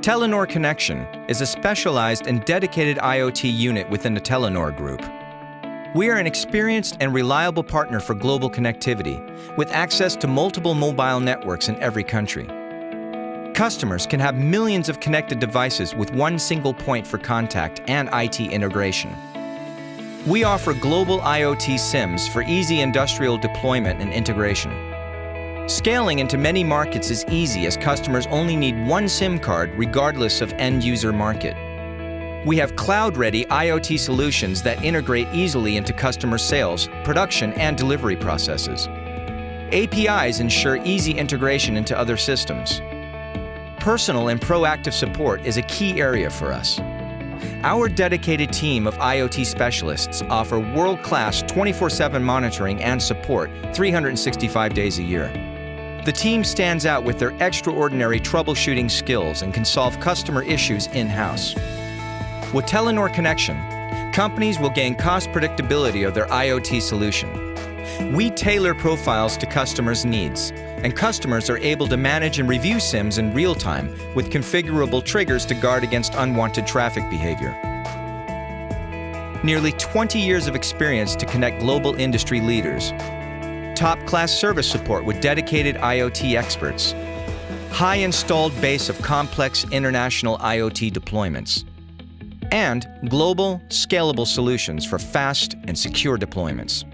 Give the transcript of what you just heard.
Telenor Connexion is a specialized and dedicated IoT unit within the Telenor Group. We are an experienced and reliable partner for global connectivity, with access to multiple mobile networks in every country. Customers can have millions of connected devices with one single point for contact and IT integration. We offer global IoT SIMs for easy industrial deployment and integration. Scaling into many markets is easy as customers only need one SIM card regardless of end-user market. We have cloud-ready IoT solutions that integrate easily into customer sales, production, and delivery processes. APIs ensure easy integration into other systems. Personal and proactive support is a key area for us. Our dedicated team of IoT specialists offer world-class 24/7 monitoring and support 365 days a year. The team stands out with their extraordinary troubleshooting skills and can solve customer issues in-house. With Telenor Connexion, companies will gain cost predictability of their IoT solution. We tailor profiles to customers' needs, and customers are able to manage and review SIMs in real time with configurable triggers to guard against unwanted traffic behavior. Nearly 20 years of experience to connect global industry leaders. Top-class service support with dedicated IoT experts. High installed base of complex international IoT deployments. And global, scalable solutions for fast and secure deployments.